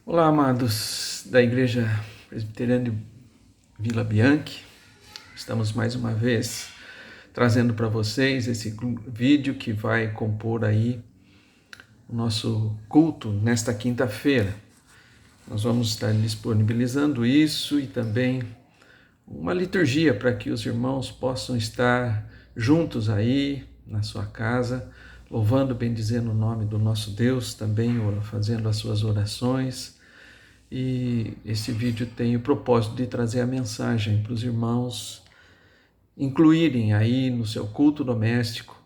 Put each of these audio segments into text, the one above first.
Olá, amados da Igreja Presbiteriana de Vila Bianchi. Estamos mais uma vez trazendo para vocês esse vídeo que vai compor aí o nosso culto nesta quinta-feira. Nós vamos estar disponibilizando isso e também uma liturgia para que os irmãos possam estar juntos aí na sua casa, louvando, bendizendo o nome do nosso Deus, também fazendo as suas orações. E esse vídeo tem o propósito de trazer a mensagem para os irmãos incluírem aí no seu culto doméstico,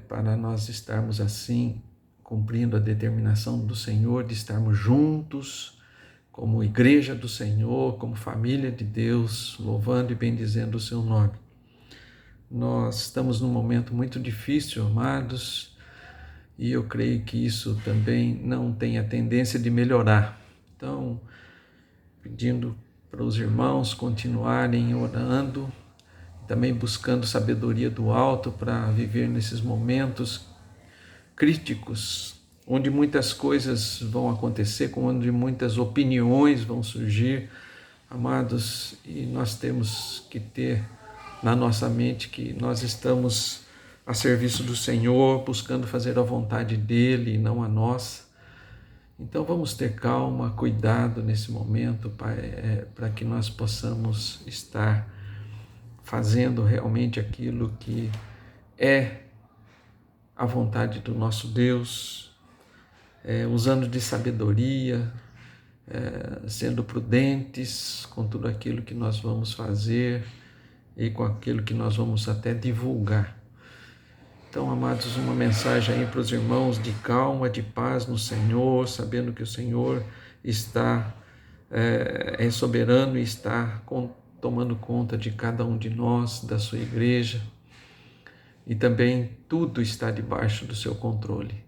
para nós estarmos assim cumprindo a determinação do Senhor de estarmos juntos como igreja do Senhor, como família de Deus, louvando e bendizendo o seu nome. Nós estamos num momento muito difícil, amados, e eu creio que isso também não tem a tendência de melhorar. Então, pedindo para os irmãos continuarem orando, também buscando sabedoria do alto para viver nesses momentos críticos, onde muitas coisas vão acontecer, onde muitas opiniões vão surgir, amados, e nós temos que ter na nossa mente que nós estamos a serviço do Senhor, buscando fazer a vontade dEle e não a nossa. Então vamos ter calma, cuidado nesse momento, Pai, para que nós possamos estar fazendo realmente aquilo que é a vontade do nosso Deus, usando de sabedoria, sendo prudentes com tudo aquilo que nós vamos fazer e com aquilo que nós vamos até divulgar. Então, amados, uma mensagem aí para os irmãos de calma, de paz no Senhor, sabendo que o Senhor está é soberano e está tomando conta de cada um de nós, da sua igreja, e também tudo está debaixo do seu controle.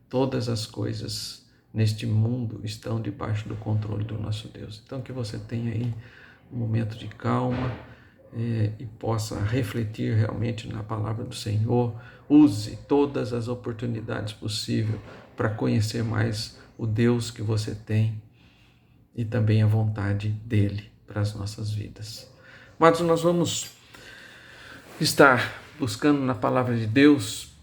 Todas as coisas neste mundo estão debaixo do controle do nosso Deus. Então, que você tenha aí um momento de calma, e possa refletir realmente na palavra do Senhor. Use todas as oportunidades possíveis para conhecer mais o Deus que você tem e também a vontade dele para as nossas vidas. Mas nós vamos estar buscando na palavra de Deus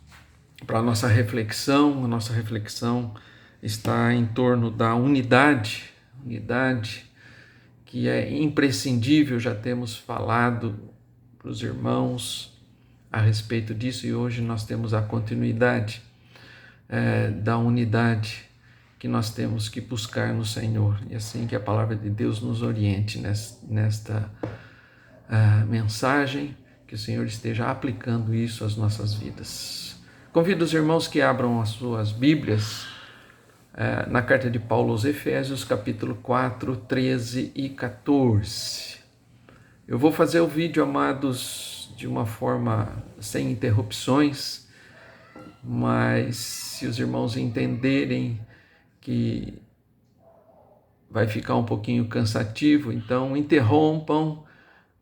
para a nossa reflexão. A nossa reflexão está em torno da unidade que é imprescindível. Já temos falado para os irmãos a respeito disso e hoje nós temos a continuidade da unidade que nós temos que buscar no Senhor. E assim que a palavra de Deus nos oriente nesta mensagem, que o Senhor esteja aplicando isso às nossas vidas. Convido os irmãos que abram as suas Bíblias na carta de Paulo aos Efésios, capítulo 4, 13 e 14. Eu vou fazer o vídeo, amados, de uma forma sem interrupções, mas se os irmãos entenderem que vai ficar um pouquinho cansativo, então interrompam,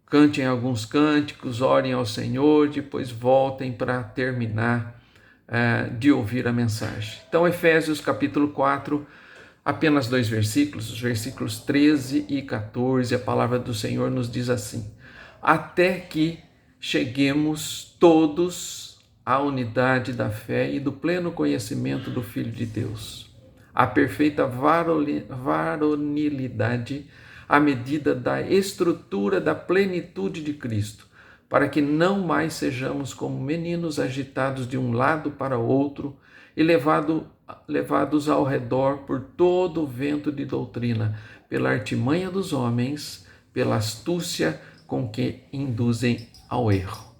cantem alguns cânticos, orem ao Senhor, depois voltem para terminar de ouvir a mensagem. Então, Efésios capítulo 4, apenas 2 versículos, os versículos 13 e 14, a palavra do Senhor nos diz assim: até que cheguemos todos à unidade da fé e do pleno conhecimento do Filho de Deus, à perfeita varonilidade, à medida da estrutura da plenitude de Cristo, para que não mais sejamos como meninos agitados de um lado para outro e levados ao redor por todo o vento de doutrina, pela artimanha dos homens, pela astúcia com que induzem ao erro.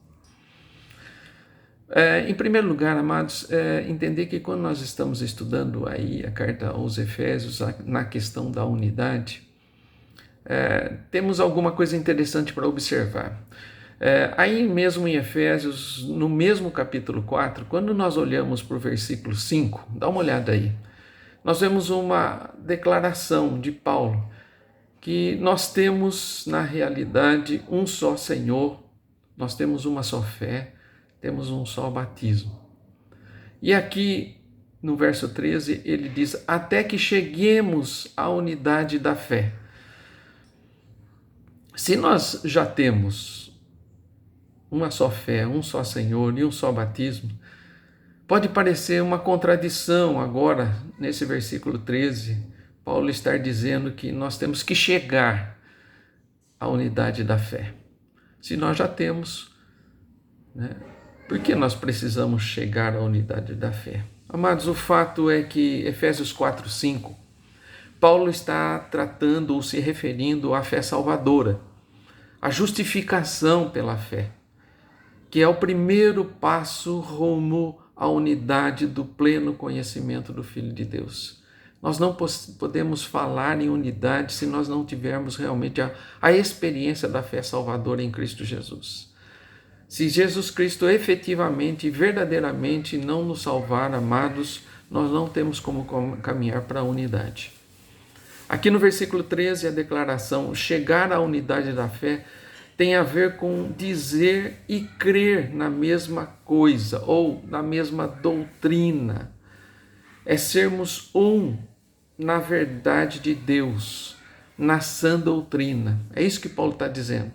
Em primeiro lugar, amados, entender que quando nós estamos estudando aí a carta aos Efésios, na questão da unidade, temos alguma coisa interessante para observar. Aí mesmo em Efésios, no mesmo capítulo 4, quando nós olhamos para o versículo 5, dá uma olhada aí, nós vemos uma declaração de Paulo, que nós temos na realidade um só Senhor, nós temos uma só fé, temos um só batismo. E aqui no verso 13, ele diz: até que cheguemos à unidade da fé. Se nós já temos uma só fé, um só Senhor e um só batismo, pode parecer uma contradição agora, nesse versículo 13, Paulo estar dizendo que nós temos que chegar à unidade da fé. Se nós já temos, né? Por que nós precisamos chegar à unidade da fé? Amados, o fato é que Efésios 4:5, Paulo está tratando ou se referindo à fé salvadora, a justificação pela fé, que é o primeiro passo rumo à unidade do pleno conhecimento do Filho de Deus. Nós não podemos falar em unidade se nós não tivermos realmente a experiência da fé salvadora em Cristo Jesus. Se Jesus Cristo efetivamente e verdadeiramente não nos salvar, amados, nós não temos como caminhar para a unidade. Aqui no versículo 13, a declaração chegar à unidade da fé tem a ver com dizer e crer na mesma coisa ou na mesma doutrina. É sermos um na verdade de Deus, na sã doutrina. É isso que Paulo está dizendo.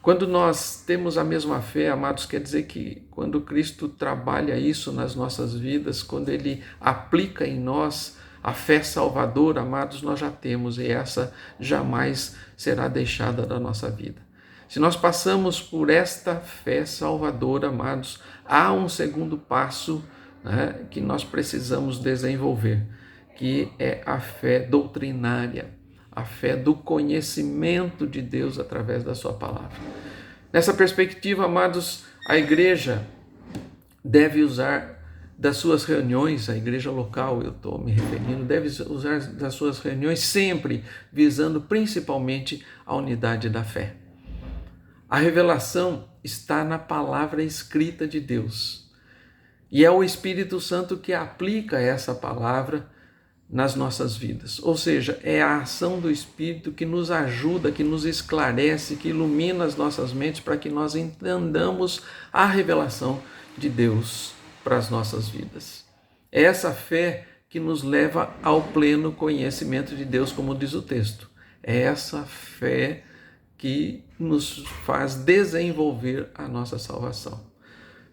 Quando nós temos a mesma fé, amados, quer dizer que quando Cristo trabalha isso nas nossas vidas, quando Ele aplica em nós a fé salvadora, amados, nós já temos, e essa jamais será deixada da nossa vida. Se nós passamos por esta fé salvadora, amados, há um segundo passo, né, que nós precisamos desenvolver, que é a fé doutrinária, a fé do conhecimento de Deus através da sua palavra. Nessa perspectiva, amados, a igreja deve usar das suas reuniões, a igreja local, eu estou me referindo, deve usar das suas reuniões sempre visando principalmente a unidade da fé. A revelação está na palavra escrita de Deus e é o Espírito Santo que aplica essa palavra nas nossas vidas. Ou seja, é a ação do Espírito que nos ajuda, que nos esclarece, que ilumina as nossas mentes para que nós entendamos a revelação de Deus para as nossas vidas. É essa fé que nos leva ao pleno conhecimento de Deus, como diz o texto. É essa fé que nos faz desenvolver a nossa salvação.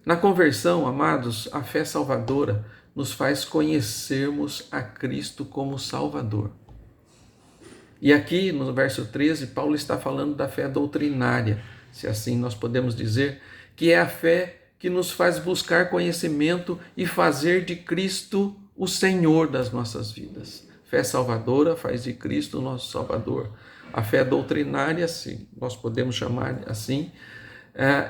Na conversão, amados, a fé salvadora nos faz conhecermos a Cristo como Salvador. E aqui no verso 13, Paulo está falando da fé doutrinária, se assim nós podemos dizer, que é a fé que nos faz buscar conhecimento e fazer de Cristo o Senhor das nossas vidas. Fé salvadora faz de Cristo o nosso Salvador. A fé doutrinária, se nós podemos chamar assim,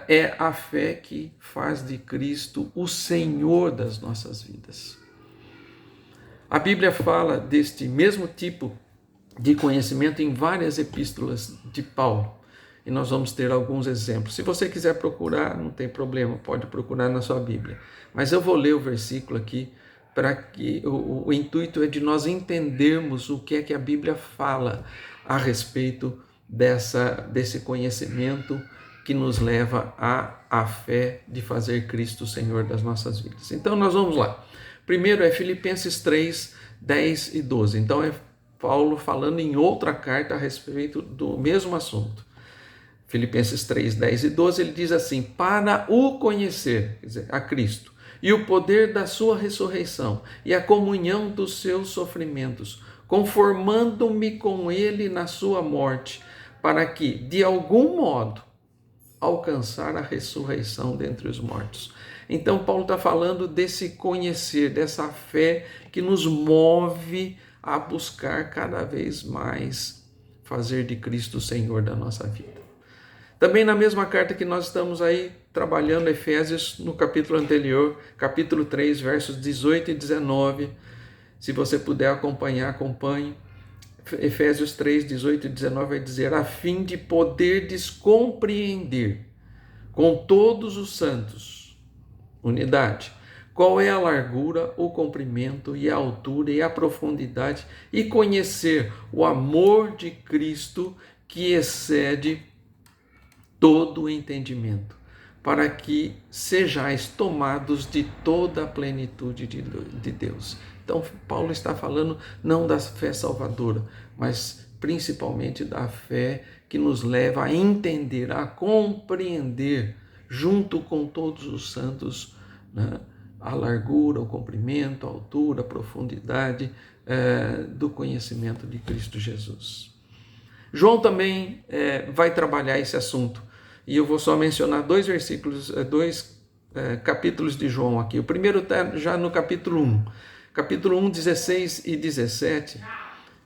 é a fé que faz de Cristo o Senhor das nossas vidas. A Bíblia fala deste mesmo tipo de conhecimento em várias epístolas de Paulo, e nós vamos ter alguns exemplos. Se você quiser procurar, não tem problema, pode procurar na sua Bíblia. Mas eu vou ler o versículo aqui, para que o intuito é de nós entendermos o que é que a Bíblia fala a respeito desse conhecimento que nos leva à fé de fazer Cristo o Senhor das nossas vidas. Então nós vamos lá. Primeiro é Filipenses 3, 10 e 12. Então é Paulo falando em outra carta a respeito do mesmo assunto. Filipenses 3, 10 e 12, ele diz assim: para o conhecer, quer dizer, a Cristo, e o poder da sua ressurreição, e a comunhão dos seus sofrimentos, conformando-me com ele na sua morte, para que, de algum modo, alcançar a ressurreição dentre os mortos. Então Paulo está falando desse conhecer, dessa fé que nos move a buscar cada vez mais fazer de Cristo o Senhor da nossa vida. Também na mesma carta que nós estamos aí trabalhando, Efésios, no capítulo anterior, capítulo 3, versos 18 e 19, se você puder acompanhar, acompanhe. Efésios 3, 18 e 19 vai dizer: a fim de poderdes compreender com todos os santos, unidade, qual é a largura, o comprimento e a altura e a profundidade, e conhecer o amor de Cristo que excede todo o entendimento, para que sejais tomados de toda a plenitude de Deus. Então, Paulo está falando não da fé salvadora, mas principalmente da fé que nos leva a entender, a compreender, junto com todos os santos, né, a largura, o comprimento, a altura, a profundidade do conhecimento de Cristo Jesus. João também vai trabalhar esse assunto, e eu vou só mencionar dois capítulos de João aqui. O primeiro está já no capítulo 1. Capítulo 1, 16 e 17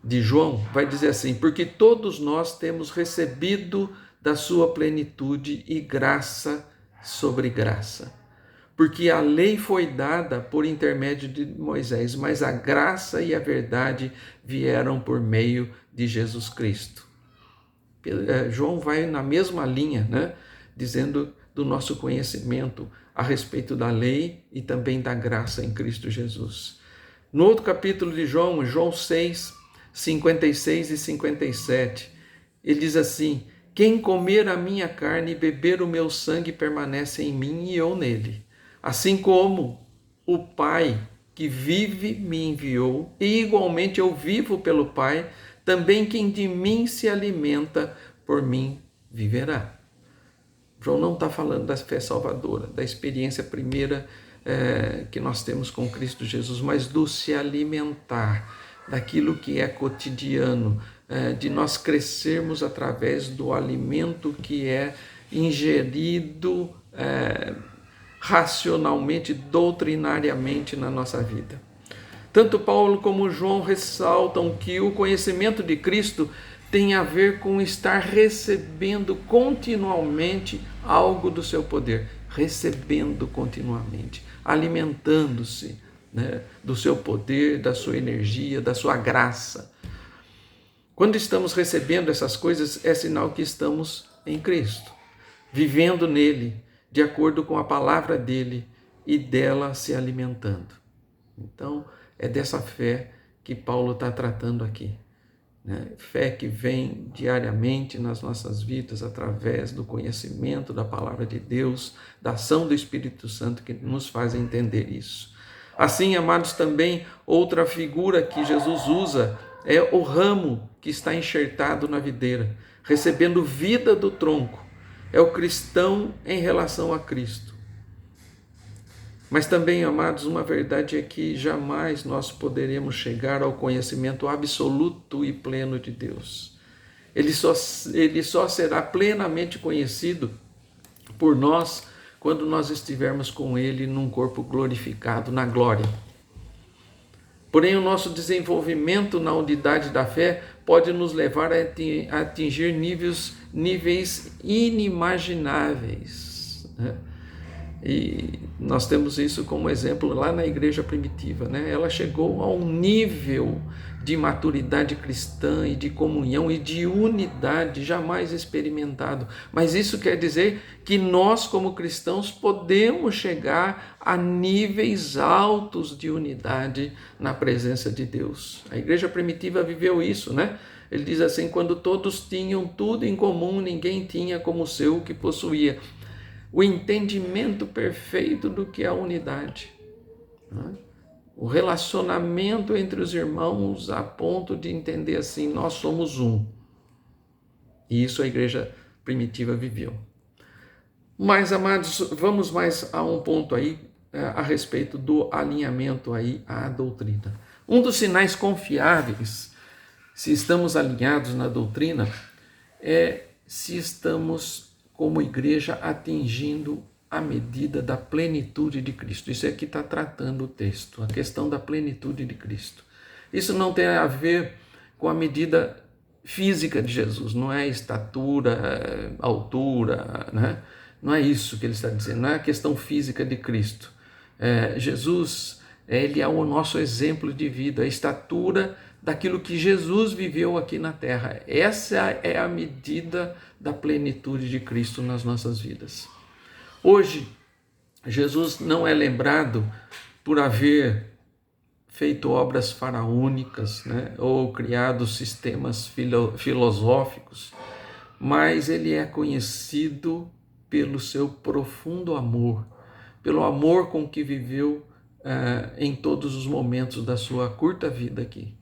de João vai dizer assim: porque todos nós temos recebido da sua plenitude e graça sobre graça. Porque a lei foi dada por intermédio de Moisés, mas a graça e a verdade vieram por meio de Jesus Cristo. João vai na mesma linha, né, dizendo do nosso conhecimento a respeito da lei e também da graça em Cristo Jesus. No outro capítulo de João, João 6, 56 e 57, ele diz assim: quem comer a minha carne e beber o meu sangue permanece em mim e eu nele. Assim como o Pai que vive me enviou, e igualmente eu vivo pelo Pai, também quem de mim se alimenta, por mim viverá. João não está falando da fé salvadora, da experiência primeira que nós temos com Cristo Jesus, mas do se alimentar, daquilo que é cotidiano, de nós crescermos através do alimento que é ingerido racionalmente, doutrinariamente na nossa vida. Tanto Paulo como João ressaltam que o conhecimento de Cristo tem a ver com estar recebendo continuamente algo do seu poder, recebendo continuamente, alimentando-se, né, do seu poder, da sua energia, da sua graça. Quando estamos recebendo essas coisas, é sinal que estamos em Cristo, vivendo nele, de acordo com a palavra dele e dela se alimentando. Então, é dessa fé que Paulo está tratando aqui, né? Fé que vem diariamente nas nossas vidas através do conhecimento da palavra de Deus, da ação do Espírito Santo que nos faz entender isso. Assim, amados, também outra figura que Jesus usa é o ramo que está enxertado na videira, recebendo vida do tronco. É o cristão em relação a Cristo. Mas também, amados, uma verdade é que jamais nós poderemos chegar ao conhecimento absoluto e pleno de Deus. Ele só será plenamente conhecido por nós quando nós estivermos com Ele num corpo glorificado, na glória. Porém, o nosso desenvolvimento na unidade da fé pode nos levar a atingir níveis inimagináveis, né? E nós temos isso como exemplo lá na igreja primitiva, né? Ela chegou a um nível de maturidade cristã e de comunhão e de unidade jamais experimentado. Mas isso quer dizer que nós, como cristãos, podemos chegar a níveis altos de unidade na presença de Deus. A igreja primitiva viveu isso, né? Ele diz assim: quando todos tinham tudo em comum, ninguém tinha como seu o que possuía. O entendimento perfeito do que é a unidade, né? O relacionamento entre os irmãos a ponto de entender assim: nós somos um. E isso a igreja primitiva viveu. Mas, amados, vamos mais a um ponto aí a respeito do alinhamento aí à doutrina. Um dos sinais confiáveis, se estamos alinhados na doutrina, é se estamos como igreja atingindo a medida da plenitude de Cristo. Isso é que está tratando o texto, a questão da plenitude de Cristo. Isso não tem a ver com a medida física de Jesus, não é estatura, altura, né? Não é isso que ele está dizendo, não é a questão física de Cristo. Jesus, ele é o nosso exemplo de vida, a estatura daquilo que Jesus viveu aqui na terra. Essa é a medida da plenitude de Cristo nas nossas vidas. Hoje, Jesus não é lembrado por haver feito obras faraônicas, né, ou criado sistemas filosóficos, mas ele é conhecido pelo seu profundo amor, pelo amor com que viveu em todos os momentos da sua curta vida aqui.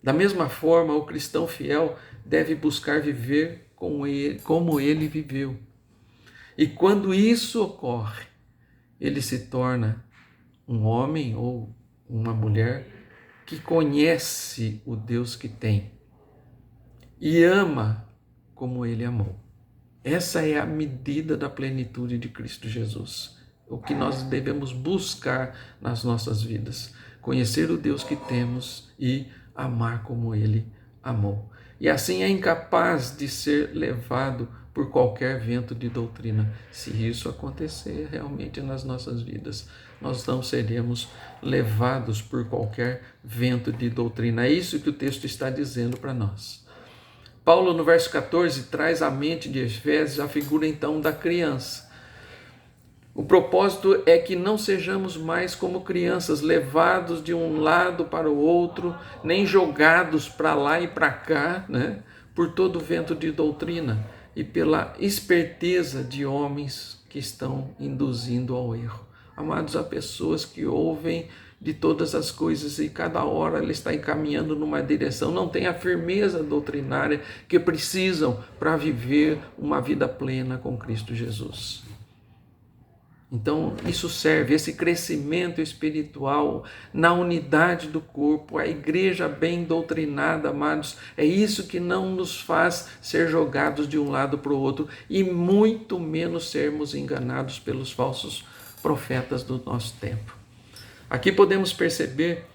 Da mesma forma, o cristão fiel deve buscar viver como ele viveu. E quando isso ocorre, ele se torna um homem ou uma mulher que conhece o Deus que tem e ama como ele amou. Essa é a medida da plenitude de Cristo Jesus. O que nós devemos buscar nas nossas vidas. Conhecer o Deus que temos e amar como ele amou. E assim é incapaz de ser levado por qualquer vento de doutrina. Se isso acontecer realmente nas nossas vidas, nós não seremos levados por qualquer vento de doutrina. É isso que o texto está dizendo para nós. Paulo, no verso 14, traz à mente de Efésios a figura então da criança. O propósito é que não sejamos mais como crianças, levados de um lado para o outro, nem jogados para lá e para cá, né, por todo o vento de doutrina e pela esperteza de homens que estão induzindo ao erro. Amados, há pessoas que ouvem de todas as coisas e cada hora ela está encaminhando numa direção, não tem a firmeza doutrinária que precisam para viver uma vida plena com Cristo Jesus. Então, isso serve, esse crescimento espiritual na unidade do corpo, a igreja bem doutrinada, amados, é isso que não nos faz ser jogados de um lado para o outro e muito menos sermos enganados pelos falsos profetas do nosso tempo. Aqui podemos perceber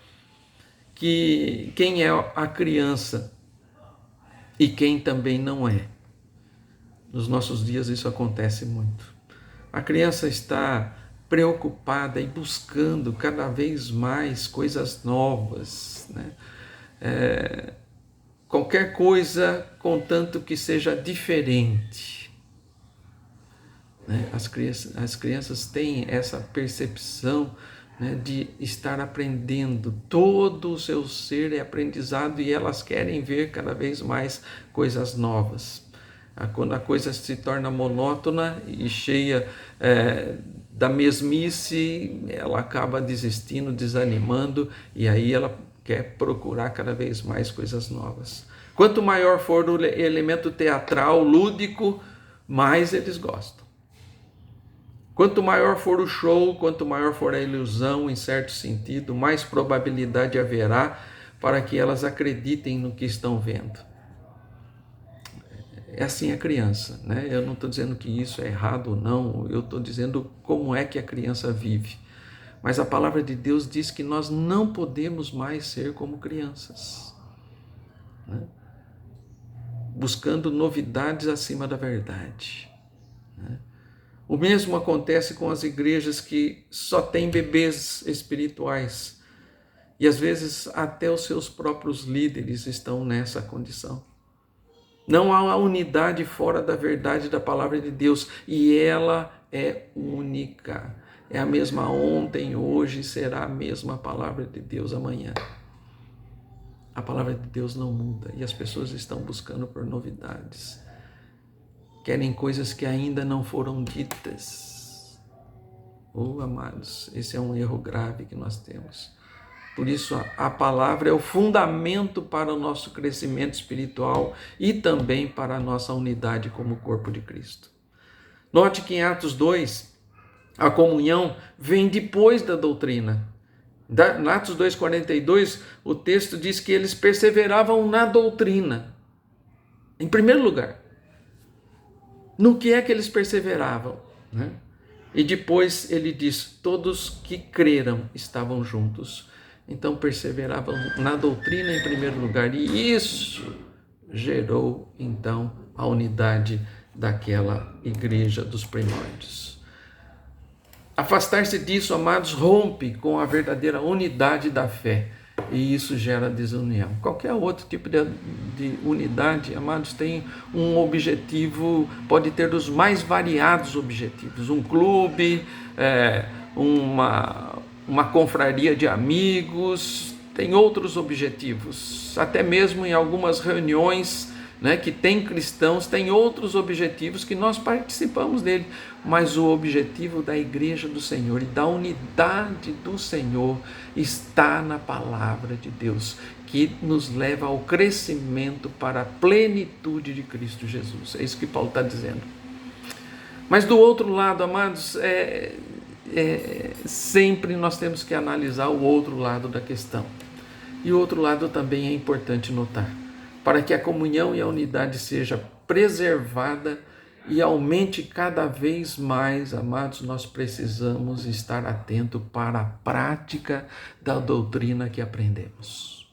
que quem é a criança e quem também não é. Nos nossos dias isso acontece muito. A criança está preocupada e buscando cada vez mais coisas novas, né? Qualquer coisa, contanto que seja diferente. Né? As crianças têm essa percepção, né, de estar aprendendo, todo o seu ser é aprendizado e elas querem ver cada vez mais coisas novas. Quando a coisa se torna monótona e cheia da mesmice, ela acaba desistindo, desanimando, e aí ela quer procurar cada vez mais coisas novas. Quanto maior for o elemento teatral, lúdico, mais eles gostam. Quanto maior for o show, quanto maior for a ilusão, em certo sentido, mais probabilidade haverá para que elas acreditem no que estão vendo. É assim a criança, né? Eu não estou dizendo que isso é errado ou não, eu estou dizendo como é que a criança vive. Mas a palavra de Deus diz que nós não podemos mais ser como crianças, né? Buscando novidades acima da verdade, né? O mesmo acontece com as igrejas que só têm bebês espirituais. E às vezes até os seus próprios líderes estão nessa condição. Não há unidade fora da verdade da palavra de Deus. E ela é única. É a mesma ontem, hoje, será a mesma palavra de Deus amanhã. A palavra de Deus não muda. E as pessoas estão buscando por novidades. Querem coisas que ainda não foram ditas. Amados, esse é um erro grave que nós temos. Por isso, a palavra é o fundamento para o nosso crescimento espiritual e também para a nossa unidade como corpo de Cristo. Note que em Atos 2, a comunhão vem depois da doutrina. Em Atos 2,42, o texto diz que eles perseveravam na doutrina. Em primeiro lugar. No que é que eles perseveravam, né? E depois ele diz, todos que creram estavam juntos. Então perseveravam na doutrina em primeiro lugar. E isso gerou então a unidade daquela igreja dos primórdios. Afastar-se disso, amados, rompe com a verdadeira unidade da fé. E isso gera desunião. Qualquer outro tipo de unidade, amados, tem um objetivo, pode ter os mais variados objetivos. Um clube, uma confraria de amigos, tem outros objetivos. Até mesmo em algumas reuniões né, que tem cristãos, tem outros objetivos que nós participamos dele, mas o objetivo da igreja do Senhor e da unidade do Senhor está na palavra de Deus, que nos leva ao crescimento para a plenitude de Cristo Jesus. É isso que Paulo está dizendo. Mas do outro lado, amados, sempre nós temos que analisar o outro lado da questão. E o outro lado também é importante notar. Para que a comunhão e a unidade seja preservada e aumente cada vez mais, amados, nós precisamos estar atentos para a prática da doutrina que aprendemos.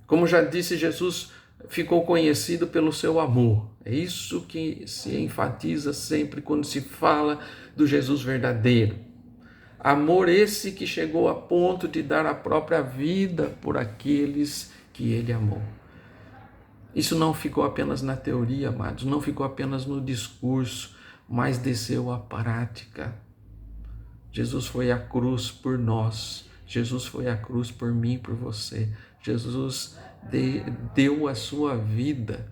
Como já disse, Jesus ficou conhecido pelo seu amor. É isso que se enfatiza sempre quando se fala do Jesus verdadeiro. Amor esse que chegou a ponto de dar a própria vida por aqueles que ele amou. Isso não ficou apenas na teoria, amados, não ficou apenas no discurso, mas desceu à prática. Jesus foi à cruz por nós, Jesus foi à cruz por mim, por você. Jesus deu a sua vida.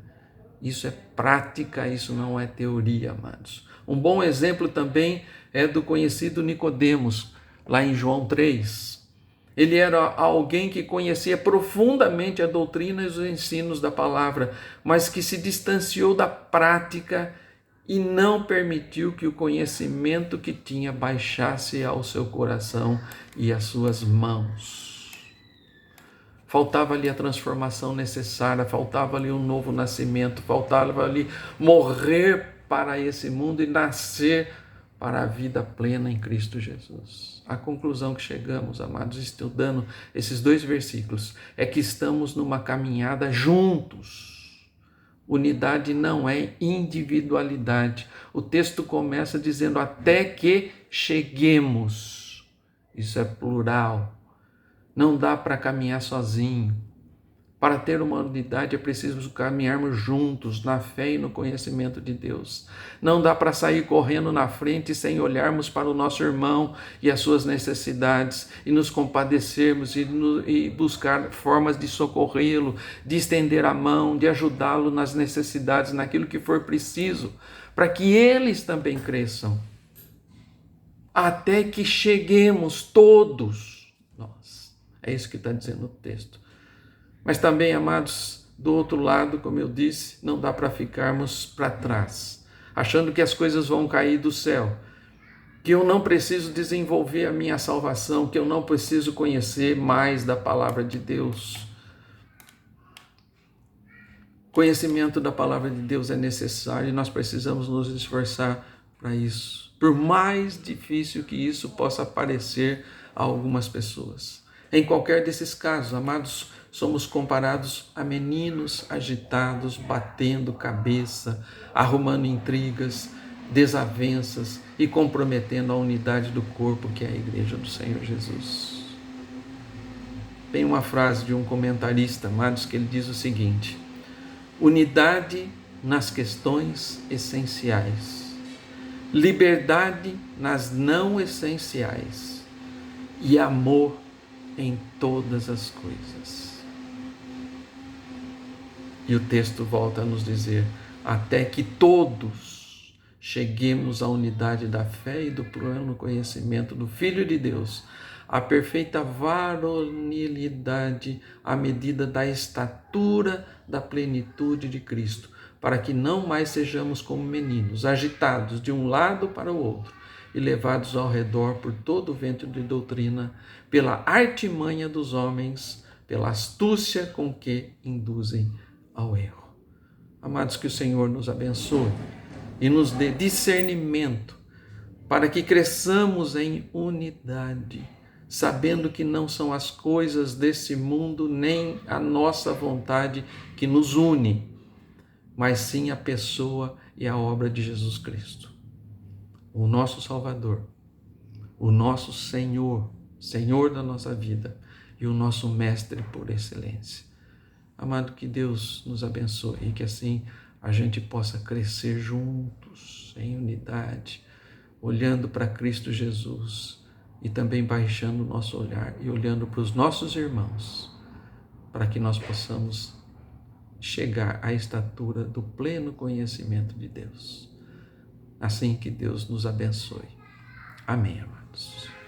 Isso é prática, isso não é teoria, amados. Um bom exemplo também é do conhecido Nicodemos, lá em João 3. Ele era alguém que conhecia profundamente a doutrina e os ensinos da palavra, mas que se distanciou da prática e não permitiu que o conhecimento que tinha baixasse ao seu coração e às suas mãos. Faltava ali a transformação necessária, faltava ali um novo nascimento, faltava ali morrer para esse mundo e nascer para a vida plena em Cristo Jesus. A conclusão que chegamos, amados, estudando esses 2 versículos, é que estamos numa caminhada juntos. Unidade não é individualidade. O texto começa dizendo até que cheguemos. Isso é plural. Não dá para caminhar sozinho. Para ter uma unidade é preciso caminharmos juntos na fé e no conhecimento de Deus. Não dá para sair correndo na frente sem olharmos para o nosso irmão e as suas necessidades e nos compadecermos e buscar formas de socorrê-lo, de estender a mão, de ajudá-lo nas necessidades, naquilo que for preciso, para que eles também cresçam. Até que cheguemos todos nós. É isso que está dizendo o texto. Mas também, amados, do outro lado, como eu disse, não dá para ficarmos para trás, achando que as coisas vão cair do céu, que eu não preciso desenvolver a minha salvação, que eu não preciso conhecer mais da palavra de Deus. Conhecimento da palavra de Deus é necessário e nós precisamos nos esforçar para isso, por mais difícil que isso possa parecer a algumas pessoas. Em qualquer desses casos, amados, somos comparados a meninos agitados, batendo cabeça, arrumando intrigas, desavenças e comprometendo a unidade do corpo que é a igreja do Senhor Jesus. Tem uma frase de um comentarista, amados, que ele diz o seguinte: unidade nas questões essenciais, liberdade nas não essenciais e amor em todas as coisas. E o texto volta a nos dizer, até que todos cheguemos à unidade da fé e do pleno conhecimento do Filho de Deus, à perfeita varonilidade, à medida da estatura da plenitude de Cristo, para que não mais sejamos como meninos, agitados de um lado para o outro, e levados ao redor por todo o vento de doutrina, pela artimanha dos homens, pela astúcia com que induzem ao erro. Amados, que o Senhor nos abençoe e nos dê discernimento para que cresçamos em unidade, sabendo que não são as coisas desse mundo nem a nossa vontade que nos une, mas sim a pessoa e a obra de Jesus Cristo, o nosso Salvador, o nosso Senhor, Senhor da nossa vida e o nosso Mestre por excelência. Amado, que Deus nos abençoe e que assim a gente possa crescer juntos, em unidade, olhando para Cristo Jesus e também baixando o nosso olhar e olhando para os nossos irmãos, para que nós possamos chegar à estatura do pleno conhecimento de Deus. Assim que Deus nos abençoe. Amém, amados.